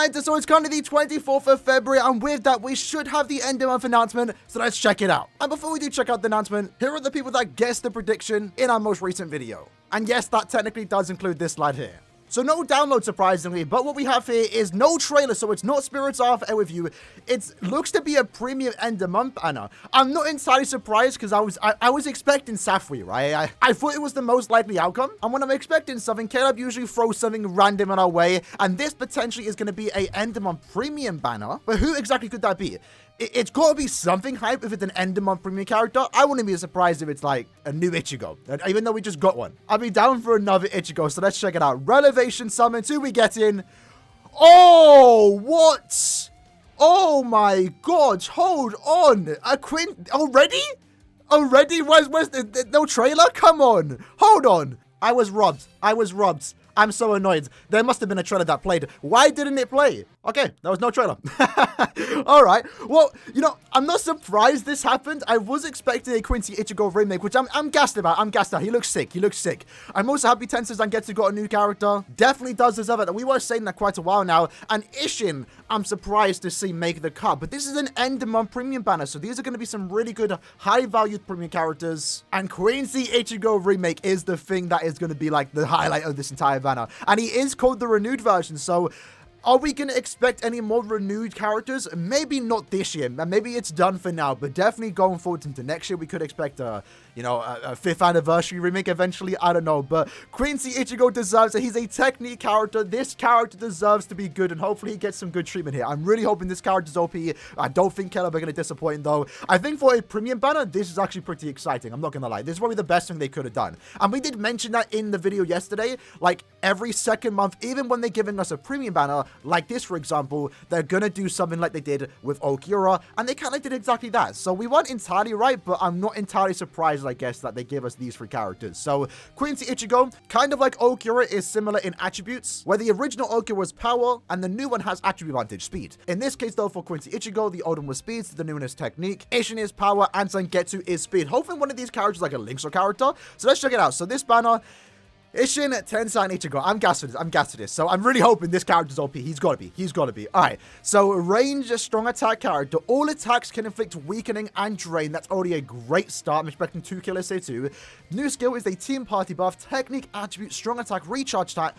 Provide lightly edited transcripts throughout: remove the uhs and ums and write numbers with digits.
Alright, so it's currently the 24th of February, and with that, we should have the end of month announcement, so let's check it out. And before we do check out the announcement, here are the people that guessed the prediction in our most recent video. And yes, that technically does include this slide here. So no download, surprisingly, but what we have here is no trailer, so it's not Spirits Off Air with You. It looks to be a premium end of month banner. I'm not entirely surprised because I was expecting Safri, right? I thought it was the most likely outcome. And when I'm expecting something, Caleb usually throws something random in our way, and this potentially is going to be a end of month premium banner. But who exactly could that be? It's got to be something hype if it's an end of month premium character. I wouldn't be surprised if it's like a new Ichigo, even though we just got one. I'd be down for another Ichigo, so let's check it out. Relevation summons, who we get in? Oh, what? Oh my god, hold on. A Quinn already? Already? Where's the no trailer? Come on. Hold on. I was robbed. I'm so annoyed. There must have been a trailer that played. Why didn't it play? Okay, there was no trailer. All right. Well, you know, I'm not surprised this happened. I was expecting a Quincy Ichigo remake, which I'm gassed about. He looks sick. I'm also happy TENSA ZANGETSU got a new character. Definitely does deserve it. We were saying that quite a while now. And Isshin, I'm surprised to see make the cut. But this is an end of month premium banner, so these are going to be some really good, high-valued premium characters. And Quincy Ichigo remake is the thing that is going to be like the highlight of this entire banner. And he is called the renewed version, so are we going to expect any more renewed characters? Maybe not this year. Maybe it's done for now, but definitely going forward into next year, we could expect a 5th anniversary remake eventually. I don't know, but Quincy Ichigo deserves it. He's a technique character. This character deserves to be good, and hopefully he gets some good treatment here. I'm really hoping this character's OP. I don't think Caleb are going to disappoint, though. I think for a premium banner, this is actually pretty exciting. I'm not going to lie. This is probably the best thing they could have done. And we did mention that in the video yesterday. Like, every second month, even when they're giving us a premium banner, like this, for example, they're going to do something like they did with Aaroniero, and they kind of did exactly that. So we weren't entirely right, but I'm not entirely surprised, I guess, that they give us these 3 characters. So Quincy Ichigo, kind of like Aaroniero, is similar in attributes, where the original Aaroniero was power, and the new one has attribute advantage, speed. In this case, though, for Quincy Ichigo, the old one was speed, so the new one is technique. Isshin is power, and Zangetsu is speed. Hopefully one of these characters is like a Link's character. So let's check it out. So this banner, Isshin, TENSA, and Ichigo. I'm gassed for this. So I'm really hoping this character's OP. He's got to be. All right. So range, strong attack character. All attacks can inflict weakening and drain. That's already a great start. I'm expecting 2 killers here too. New skill is a team party buff. Technique, attribute, strong attack, recharge attack.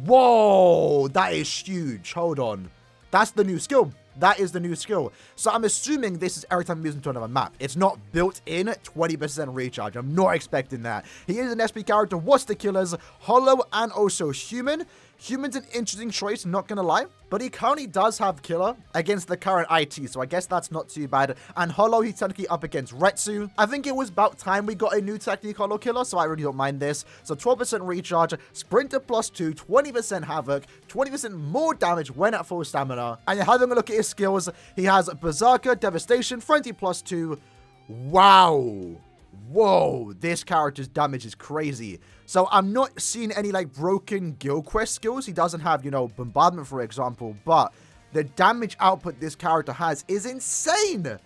Whoa, that is huge. Hold on. That's the new skill. That is the new skill. So I'm assuming this is every time you use him to another map. It's not built in 20% recharge. I'm not expecting that. He is an SP character. What's the killers? Hollow and also human. Human's an interesting choice, not gonna lie. But he currently does have killer against the current IT, so I guess that's not too bad. And Hollow, he's technically up against Retsu. I think it was about time we got a new technique Hollow killer, so I really don't mind this. So 12% recharge, Sprinter +2, 20% havoc, 20% more damage when at full stamina. And you're having a look at his skills. He has Berserker, Devastation, Frenzy +2. Wow. Whoa, this character's damage is crazy. So I'm not seeing any like broken guild quest skills. He doesn't have, bombardment, for example, but the damage output this character has is insane.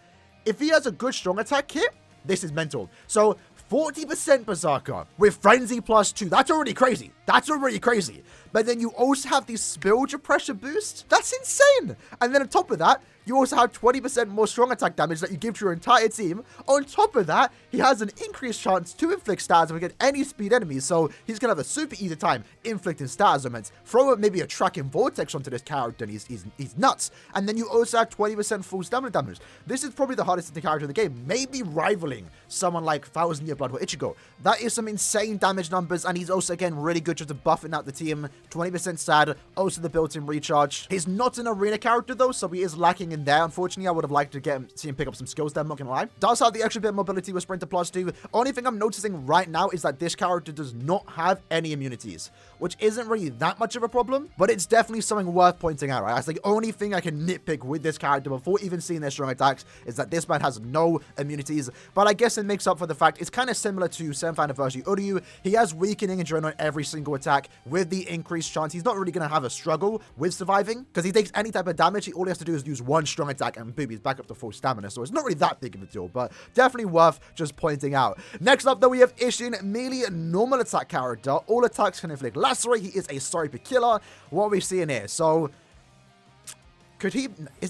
If he has a good strong attack kit, this is mental. So 40% Berserker with Frenzy +2. That's already crazy. But then you also have the Spillage pressure boost. That's insane. And then on top of that, you also have 20% more strong attack damage that you give to your entire team. On top of that, he has an increased chance to inflict status against any speed enemies. So he's going to have a super easy time inflicting status elements. Throw maybe a tracking vortex onto this character and he's nuts. And then you also have 20% full stamina damage. This is probably the hardest hitting character in the game. Maybe rivaling someone like 1000 Year Blood or Ichigo. That is some insane damage numbers. And he's also, again, really good just to buffing out the team. 20% sad. Also the built-in recharge. He's not an arena character though, so he is lacking in there. Unfortunately, I would have liked to see him pick up some skills there, I'm not gonna lie. Does have the extra bit of mobility with Sprinter +2. Only thing I'm noticing right now is that this character does not have any immunities, which isn't really that much of a problem, but it's definitely something worth pointing out, right? That's the only thing I can nitpick with this character before even seeing their strong attacks is that this man has no immunities, but I guess it makes up for the fact it's kind of similar to 7th Anniversary Uryu. He has weakening and drain on every single attack with the increased chance. He's not really going to have a struggle with surviving because he takes any type of damage. All he has to do is use one strong attack and boom, he's back up to full stamina. So it's not really that big of a deal, but definitely worth just pointing out. Next up, though, we have Isshin, melee normal attack character. All attacks can inflict lacerate. He is a sorry killer. What are we seeing here? So Is he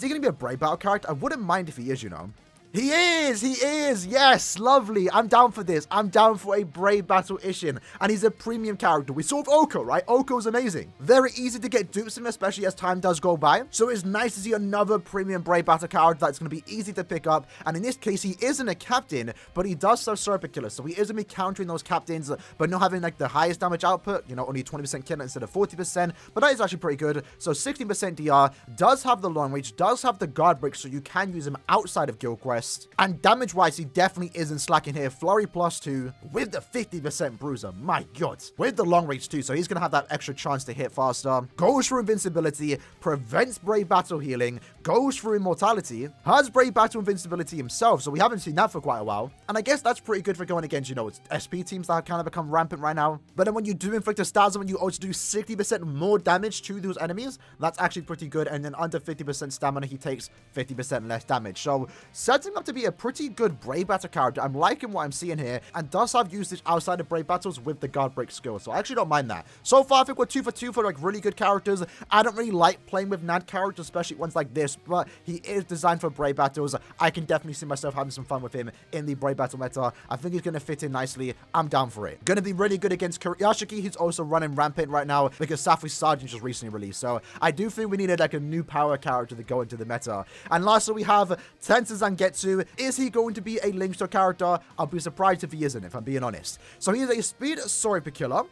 going to be a Brave Battle character? I wouldn't mind if he is, you know. He is, yes, lovely. I'm down for this. I'm down for a Brave Battle Isshin, and he's a premium character. We saw with Oko, right? Oko's amazing. Very easy to get dupes in, especially as time does go by. So it's nice to see another premium Brave Battle character that's going to be easy to pick up, and in this case, he isn't a captain, but he does serve Serpent Killer, so he is going to be countering those captains, but not having like the highest damage output, you know, only 20% killer instead of 40%, but that is actually pretty good. So 16% DR, does have the long reach, does have the guard break, so you can use him outside of Guild Quest. And damage-wise, he definitely isn't slacking here. Flurry +2 with the 50% bruiser. My god. With the long reach too, so he's going to have that extra chance to hit faster. Goes for invincibility, prevents Brave Battle healing, goes for immortality, has Brave Battle invincibility himself, so we haven't seen that for quite a while. And I guess that's pretty good for going against, you know, SP teams that have kind of become rampant right now. But then when you do inflict a stab zone, you also do 60% more damage to those enemies. That's actually pretty good. And then under 50% stamina, he takes 50% less damage. So setting up to be a pretty good Brave Battle character. I'm liking what I'm seeing here, and does have usage outside of Brave Battles with the guard break skill, so I actually don't mind that. So far, I think we're 2 for 2 for like really good characters. I don't really like playing with NAD characters, especially ones like this, but he is designed for Brave Battles. I can definitely see myself having some fun with him in the Brave Battle meta. I think he's going to fit in nicely. I'm down for it. Going to be really good against Yashiki, who's also running rampant right now because Safri Sergeant just recently released, so I do think we needed like a new power character to go into the meta. And lastly, we have Tensa Zangetsu. Is he going to be a Linkster character? I'll be surprised if he isn't, if I'm being honest. So he is a speed Sorry Killer.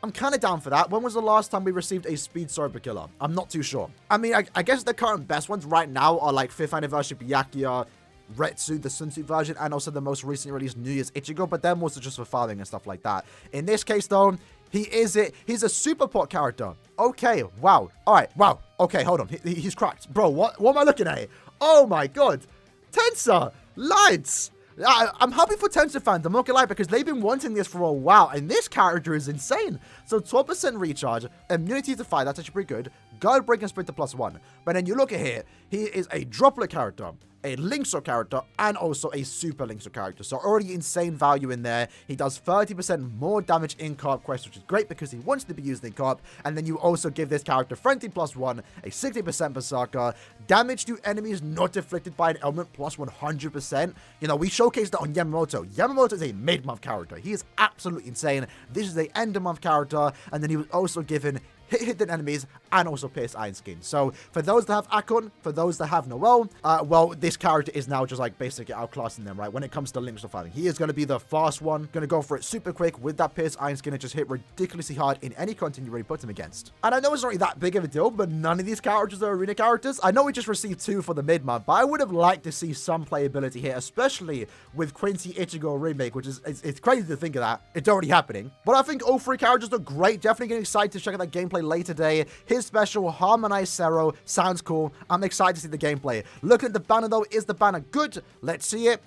I'm kind of down for that. When was the last time we received a speed Sorry Killer? I'm not too sure. I mean, I guess the current best ones right now are like 5th anniversary Byakuya, Retsu, the Sunsuit version, and also the most recently released New Year's Ichigo, but they're mostly just for farming and stuff like that. In this case, though, he's a super pot character. Okay, wow. All right, wow. Okay, hold on. He's cracked. Bro, what am I looking at here? Oh my god. Tensa! Lights! I'm happy for Tensa fans, I'm not gonna lie, because they've been wanting this for a while, and this character is insane. So 12% recharge, immunity to fire, that's actually pretty good. Guard break and sprint to +1. But then you look at here, he is a droplet character, a Linkster character, and also a super Linkster character. So already insane value in there. He does 30% more damage in co-op quests, which is great because he wants to be used in co-op. And then you also give this character Frenzy +1, a 60% Berserker, damage to enemies not afflicted by an element +100%. You know, we showcased that on Yamamoto. Yamamoto is a mid-month character. He is absolutely insane. This is a end-of-month character. And then he was also given hidden enemies and also pierce iron skin. So for those that have Akon, for those that have Noel, well, this character is now just like basically outclassing them, right? When it comes to Linkster fighting, he is going to be the fast one, going to go for it super quick with that pierce iron skin and just hit ridiculously hard in any content you really put him against. And I know it's not really that big of a deal, but none of these characters are arena characters. I know we just received 2 for the mid-month, but I would have liked to see some playability here, especially with QUINCY ICHIGO Remake, which is it's crazy to think of that. It's already happening. But I think all 3 characters are great. Definitely getting excited to check out that gameplay later today. His special Harmonized Sero sounds cool. I'm excited to see the gameplay. Looking at the banner though, is the banner good? Let's see it.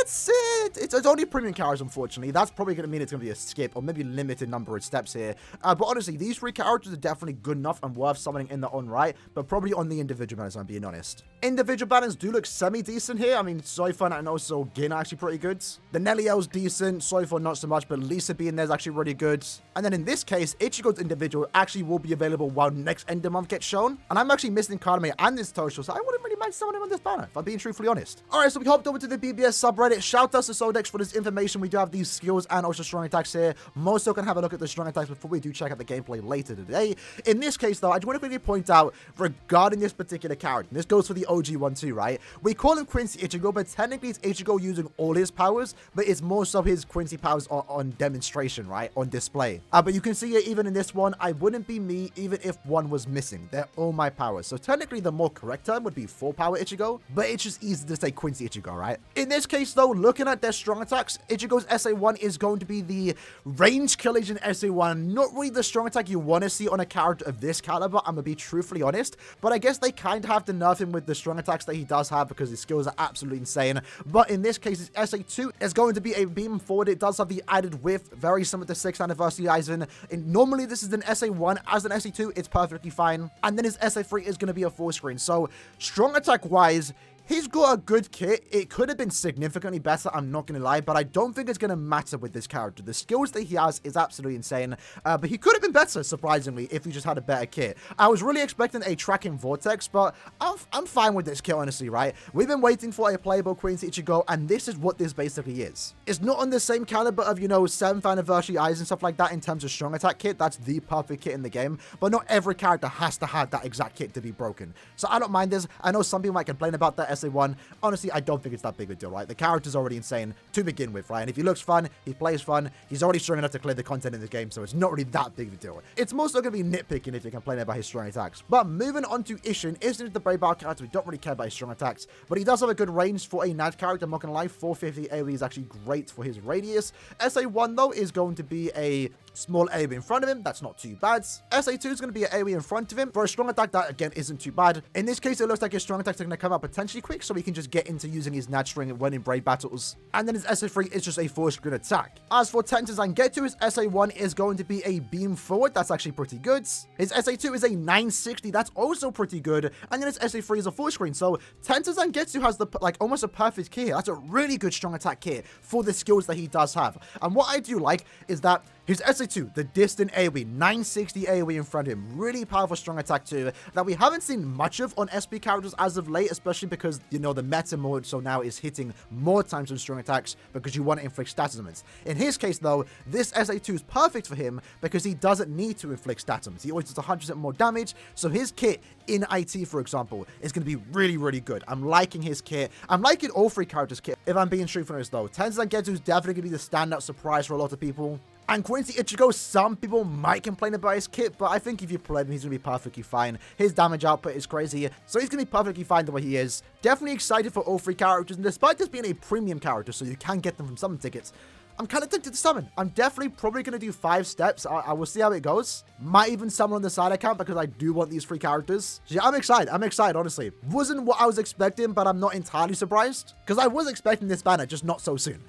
It's only premium characters, unfortunately. That's probably going to mean it's going to be a skip or maybe limited number of steps here. But honestly, these 3 characters are definitely good enough and worth summoning in their own right, but probably on the individual banners, I'm being honest. Individual banners do look semi-decent here. I mean, Soifun and also Gin are actually pretty good. The Neliel's decent, Soifun not so much, but Lisa being there is actually really good. And then in this case, Ichigo's individual actually will be available while next end of month gets shown. And I'm actually missing Karame and this Tosho, so I wouldn't really mind summoning on this banner, if I'm being truthfully honest. Alright, so we hopped over to the BBS subreddit. Shout out to Sodex for this information. We do have these skills and also strong attacks here. Most still can have a look at the strong attacks before we do check out the gameplay later today. In this case, though, I just want to quickly point out regarding this particular character. This goes for the OG one too, right? We call him Quincy Ichigo, but technically it's Ichigo using all his powers, but it's more so his Quincy powers on demonstration, right? On display. But you can see it even in this one. I wouldn't be me even if one was missing. They're all my powers. So technically the more correct term would be 4 power Ichigo, but it's just easy to say Quincy Ichigo, right? In this case, though, looking at their strong attacks, Ichigo's SA1 is going to be the range killage in SA1. Not really the strong attack you want to see on a character of this caliber, I'm gonna be truthfully honest, but I guess they kind of have to nerf him with the strong attacks that he does have because his skills are absolutely insane. But in this case, his SA2 is going to be a beam forward. It does have the added whiff, very similar to 6th anniversary Aizen. And normally this is an SA1. As an SA2, it's perfectly fine. And then his SA3 is going to be a full screen. So strong attack wise, He's got a good kit. It could have been significantly better, I'm not going to lie, but I don't think it's going to matter with this character. The skills that he has is absolutely insane, but he could have been better, surprisingly, if he just had a better kit. I was really expecting a tracking vortex, but I'm fine with this kit, honestly, right? We've been waiting for a playable QUINCY ICHIGO, and this is what this basically is. It's not on the same caliber of, 7th anniversary eyes and stuff like that in terms of strong attack kit. That's the perfect kit in the game, but not every character has to have that exact kit to be broken. So I don't mind this. I know some people might complain about that SA1. Honestly, I don't think it's that big a deal, right? The character's already insane to begin with, right? And if he looks fun, he plays fun, he's already strong enough to clear the content in the game, so it's not really that big of a deal. It's mostly going to be nitpicking if you're complaining about his strong attacks. But moving on to Isshin. Isshin is the Brave Bar character. We don't really care about his strong attacks, but he does have a good range for a Nad character, I'm not going to lie. 450 AoE is actually great for his radius. SA1, though, is going to be a small AoE in front of him. That's not too bad. SA2 is going to be an AoE in front of him. For a strong attack, that, again, isn't too bad. In this case, it looks like his strong attacks are going to come out potentially quick, so he can just get into using his Nad string when in Brave battles. And then his SA3 is just a full screen attack. As for TENSA ZANGETSU, his SA1 is going to be a beam forward. That's actually pretty good. His SA2 is a 960. That's also pretty good. And then his SA3 is a full screen. So TENSA ZANGETSU has the almost a perfect kit here. That's a really good strong attack kit for the skills that he does have. And what I do like is that his SA2, the distant AoE, 960 AoE in front of him, really powerful strong attack too, that we haven't seen much of on SP characters as of late, especially because, the meta mode so now is hitting more times on strong attacks because you want to inflict stat elements. In his case though, this SA2 is perfect for him because he doesn't need to inflict stat elements. He always does 100% more damage, so his kit in IT, for example, is going to be really, really good. I'm liking his kit. I'm liking all three characters' kit, if I'm being truthful honest though. TENSA ZANGETSU is definitely going to be the standout surprise for a lot of people. And QUINCY ICHIGO, some people might complain about his kit, but I think if you play him, he's going to be perfectly fine. His damage output is crazy, so he's going to be perfectly fine the way he is. Definitely excited for all three characters, and despite this being a premium character, so you can get them from summon tickets, I'm kind of tempted to summon. I'm definitely probably going to do 5 steps. I will see how it goes. Might even summon on the side account because I do want these 3 characters. So yeah, I'm excited. I'm excited, honestly. Wasn't what I was expecting, but I'm not entirely surprised because I was expecting this banner, just not so soon.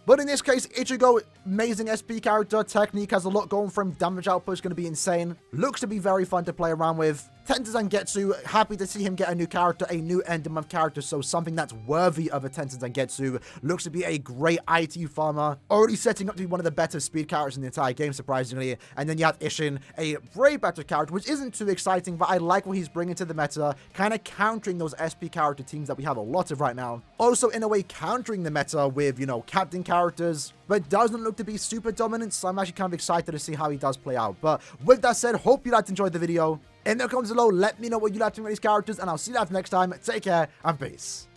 But in this case, Ichigo, amazing SP character. Technique has a lot going for him. Damage output is going to be insane. Looks to be very fun to play around with. TENSA ZANGETSU, happy to see him get a new character, a new end of month character, so something that's worthy of a TENSA ZANGETSU. Looks to be a great IT farmer, already setting up to be one of the better speed characters in the entire game, surprisingly. And then you have Isshin, a Brave Battle character, which isn't too exciting, but I like what he's bringing to the meta, kind of countering those SP character teams that we have a lot of right now. Also, in a way, countering the meta with, captain characters, but doesn't look to be super dominant, so I'm actually kind of excited to see how he does play out. But with that said, hope you guys enjoyed the video. In the comments below, let me know what you like to think about these characters, and I'll see you guys next time. Take care, and peace.